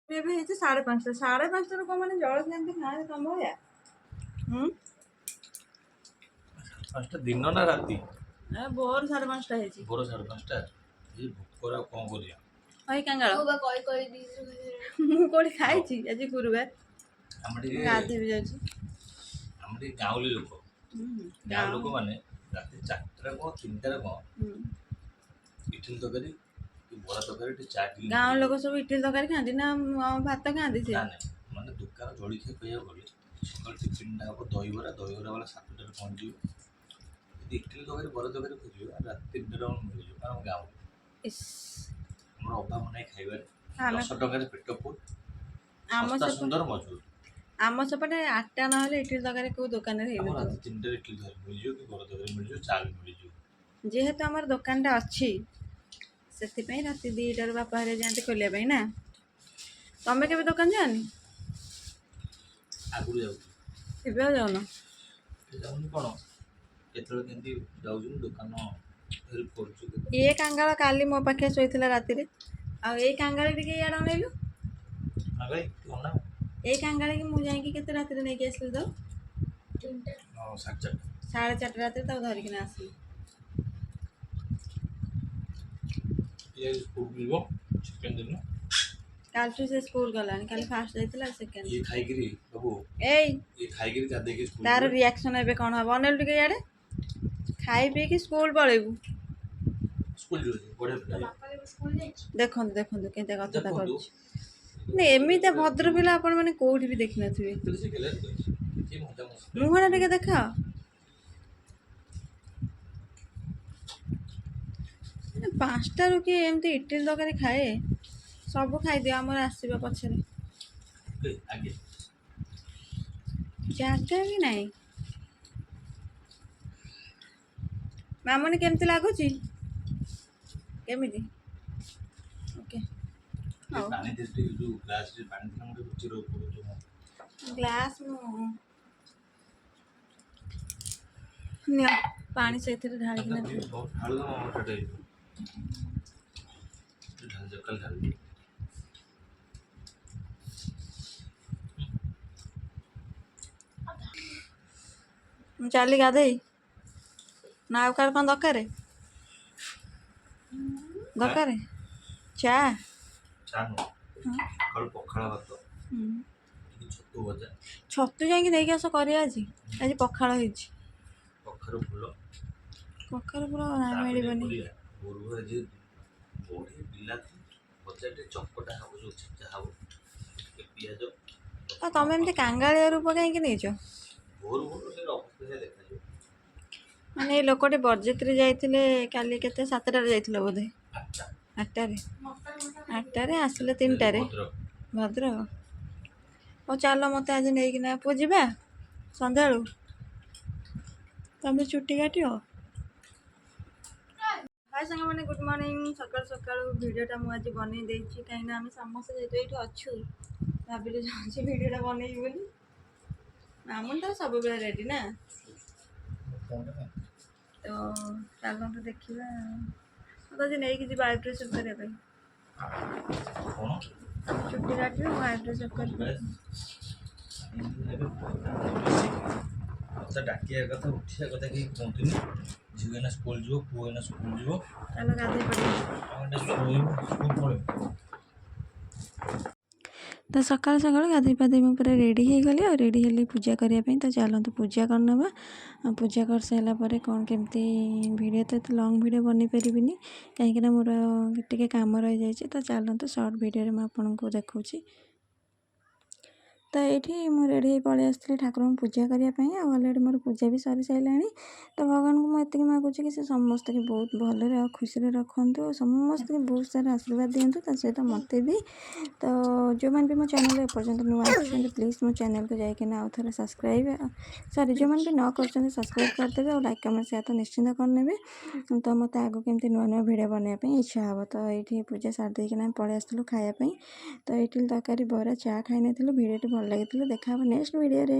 ଏବେ ହେଇଛି 5:30 5:30 କଣ ମାନେ ଜଳଖିଆ ଏମିତି ଖାଆନ୍ତି ତମ ଭଳିଆ? ପାଞ୍ଚଟା ଦିନ ନା ରାତି? ଭୋର 5:30 ହେଇଛି। ଭୋର 5:30 ଏଇ ଭୋକରେ ଆଉ କଣ କରିବା? ଭାଇ କାଙ୍ଗାଳ ମୁଁ କୋଉଠି ଖାଇଛି ଆଜି ଗୁରୁବାର। ଆମେ ଟିକେ ଗାଧେଇ ଯାଉଛି। ଆମେ ଟିକେ ଗାଉଁଲି ଲୋକ। ଗାଁ ଲୋକମାନେ ରାତି 4ଟାରେ କଣ 3ଟାରେ କଣ ଇଟିଲି ତରକାରୀ ବରା ତରକାରୀ ଟିକେ ଚା ଟିକେ ଗାଁ ଲୋକ ସବୁ ଇଟିଲି ତରକାରୀ ଖାଆନ୍ତି ନା ଭାତ ଖାଆନ୍ତି? ସେ ମାନେ ଦୋକାନ ଜଳଖିଆ କହିବାକୁ ଗଲେ ସକାଳୁ ଟିଫିନ୍ଟା ହେବ ଦହିବରା ବାଲା 7ଟାରେ ପହଞ୍ଚିଯିବ। ଯଦି ଇଟିଲି ତରକାରୀ ବରା ତରକାରୀ ଖୋଜିବ ରାତି 3ଟାରେ ମିଳିଯିବ କାରଣ ଗାଉଁଲି ଆମର ଅଭାବ ନାହିଁ ଖାଇବାରେ। 10 ଟଙ୍କାରେ ପେଟ ଫୁଲ୍, ଶସ୍ତା ସୁନ୍ଦର ମଜବୁତ। ଆମ ସେପଟେ 8ଟା ନହେଲେ ଇଟିଲି ତରକାରୀ କୋଉ ଦୋକାନରେ ହେଇନଥିବ। ରାତି 3ଟାରେ ଇଟିଲି ତରକାରୀ ମିଳିଯିବ କି ବରା ତରକାରୀ ମିଳିଯିବ, ଚା ବି ମିଳିଯିବ। ଯେହେତୁ ଆମର ଦୋକାନଟା ଅଛି ସେଥିପାଇଁ ରାତି 2ଟାରୁ ବାପା ହେରିକା ଯାଆନ୍ତି ଖୋଲିବା ପାଇଁ ନା। ତମେ କେବେ ଦୋକାନ ଯାଅନି? ଆଗରୁ ଯାଉଥିଲି। ଏବେ ଆଉ ଯାଉନ? ଯାଉନି କଣ କେତେବେଳେ କେମିତି ଯାଉଛୁ ଦୋକାନ ହେଲ୍ପ କରୁଛୁ। ଇଏ କାଙ୍ଗାଳ କାଲି ମୋ ପାଖେ ଶୋଇଥିଲା ରାତିରେ। ଆଉ ଏଇ କାଙ୍ଗାଳ ଟିକେ ଇଆଡ଼େ ଅନେଇଲୁ। ଏଇ କାଙ୍ଗାଳ କି ମୁଁ ଯାଇକି କେତେ ରାତିରେ ନେଇକି ଆସିଲି ତ? 4:30 ରାତିରେ ତାକୁ ଧରିକିନା ଆସିଲି। କାଲିଠୁ ସେ ସ୍କୁଲ ଗଲାଣି। କାଲି ଫାଷ୍ଟ ଯାଇଥିଲା ସେକେଣ୍ଡ। ତାର ରିଆକ୍ସନ ଏବେ କଣ ହବ ଅନେଇଲୁ ଟିକେ ଇଆଡ଼େ। ଖାଇ ପିଇକି ସ୍କୁଲ ପଳେଇବୁ। ଦେଖନ୍ତୁ କେମିତିଆ କଥାଟା କରୁଛି। ଏମିତିଆ ଭଦ୍ର ପିଲା ଆପଣ ମାନେ କୋଉଠି ବି ଦେଖିନଥିବେ। ମୁହଁଟା ଟିକେ ଦେଖାଅ। 5ଟାରୁ କିଏ ଏମିତି ଇଟିଲି ତରକାରୀ ଖାଏ? ସବୁ ଖାଇଦିଅ ଆମର ଆସିବ ପଛରେ। ଜାଗା ବି ନାହିଁ। ମାମୁନି କେମିତି ଲାଗୁଛି? କେମିତି? ଓକେ ଗ୍ଲାସ୍ ନିଅ ପାଣି ସେଇଥିରେ ଢାଳିକିନା ମୁଁ ଚାଲି ଗାଧେଇ ନା ଆଉ କାହାର କ'ଣ ଦରକାର ଚା? ଛତୁ ଯାଇକି ନେଇକି ଆସ କରିବା ଆଜି ପଖାଳ ହେଇଛି। କଖାରୁ ଫୁଲ ମିଳିବନି। ଆଉ ତମେ ଏମିତି କାଙ୍ଗାଳିଆ ରୂପ କାହିଁକି ନେଇଛ? ମାନେ ଏଇ ଲୋକଟି ବରଯାତ୍ରୀ ଯାଇଥିଲେ କାଲି କେତେ 7ଟାରେ ଯାଇଥିଲା ବୋଧେ? 8ଟାରେ ଆସିଲେ 3ଟାରେ ଭଦ୍ରକ। ହଉ ଚାଲ ମୋତେ ଆଜି ନେଇକିନା ପୁଅ ଯିବା ସନ୍ଧ୍ୟାବେଳୁ। ତମେ ଚୁଟି କାଟିବ? ହାଇ ସାଙ୍ଗମାନେ ଗୁଡ୍ ମର୍ଣ୍ଣିଂ। ସକାଳୁ ଭିଡ଼ିଓଟା ମୁଁ ଆଜି ବନେଇ ଦେଇଛି କାହିଁକିନା ଆମେ ସମସ୍ତେ ଯେହେତୁ ଏଇଠି ଅଛୁ ଭାବିଲି ଯାଉଛି ଭିଡ଼ିଓଟା ବନେଇବି ବୋଲି। ମାମୁନି ତ ସବୁବେଳେ ରେଡ଼ି ନା। ତ ଚାଲନ୍ତୁ ଦେଖିବା। ମୋତେ ଆଜି ନେଇକି ଯିବା ଆଇବ୍ରୋ ସେଭ୍ କରିବା ପାଇଁ। ଚୁଟି କାଟିବି ମୁଁ ଆଇବ୍ରୋ ସେଭ୍ କରିବି। ଡାକିବା କଥା ଉଠିବା କଥା କେହି କୁହନ୍ତିନି। ଝିଅ ଏଇନା ସ୍କୁଲ ଯିବ, ପୁଅ ଏଇନା ସ୍କୁଲ ଯିବ। ଚାଲ ଗାଧେଇ ପଡ଼ିବା। ତ ସକାଳୁ ଗାଧେଇ ପାଧେଇ ମୁଁ ପୁରା ରେଡ଼ି ହେଇଗଲି। ଆଉ ରେଡ଼ି ହେଲି ପୂଜା କରିବା ପାଇଁ। ତ ଚାଲନ୍ତୁ ପୂଜା କରିନେବା। ପୂଜା କରିସାରିଲା ପରେ କ'ଣ କେମିତି ଭିଡ଼ିଓ ତ ଏତେ ଲଙ୍ଗ୍ ଭିଡ଼ିଓ ବନେଇ ପାରିବିନି କାହିଁକିନା ମୋର ଟିକେ କାମ ରହିଯାଇଛି। ତ ଚାଲନ୍ତୁ ସର୍ଟ ଭିଡ଼ିଓରେ ମୁଁ ଆପଣଙ୍କୁ ଦେଖାଉଛି। ତ ଏଇଠି ମୁଁ ରେଡ଼ି ହେଇ ପଳେଇ ଆସିଥିଲି ଠାକୁରଙ୍କୁ ପୂଜା କରିବା ପାଇଁ। ଆଉ ଅଲରେଡ଼ି ମୋର ପୂଜା ବି ସରିସାରିଲାଣି। ତ ଭଗବାନଙ୍କୁ ମୁଁ ଏତିକି ମାଗୁଛି କି ସେ ସମସ୍ତଙ୍କୁ ବହୁତ ଭଲରେ ଆଉ ଖୁସିରେ ରଖନ୍ତୁ। ଆଉ ସମସ୍ତଙ୍କୁ ବହୁତ ସାରା ଆଶୀର୍ବାଦ ଦିଅନ୍ତୁ। ତା ସହିତ ମୋତେ ବି। ତ ଯେଉଁମାନେ ବି ମୋ ଚ୍ୟାନେଲ୍ ଏପର୍ଯ୍ୟନ୍ତ ନୂଆ ଆସିଛନ୍ତି ପ୍ଲିଜ୍ ମୋ ଚ୍ୟାନେଲ୍କୁ ଯାଇକିନା ଆଉ ଥରେ ଯେଉଁମାନେ ବି ନ କରିଛନ୍ତି ସବସ୍କ୍ରାଇବ୍ କରିଦେବେ। ଆଉ ଲାଇକ୍ କମେଣ୍ଟ ସେୟାର ତ ନିଶ୍ଚିନ୍ତ କରିନେବେ। ତ ମୋତେ ଆଗକୁ ଏମିତି ନୂଆ ଭିଡ଼ିଓ ବନେଇବା ପାଇଁ ଇଚ୍ଛା ହେବ। ତ ଏଇଠି ପୂଜା ସାରି ଦେଇକିନା ଆମେ ପଳେଇ ଆସିଥିଲୁ ଖାଇବା ପାଇଁ। ତ ଇଟିଲି ତରକାରୀ ବରା ଚା ଖାଇ ନେଇଥିଲୁ। ଭିଡ଼ିଓଟି ଭଲ ଲାଗିଥିଲା। ଦେଖା ହେବ ନେକ୍ସଟ ଭିଡ଼ିଓରେ।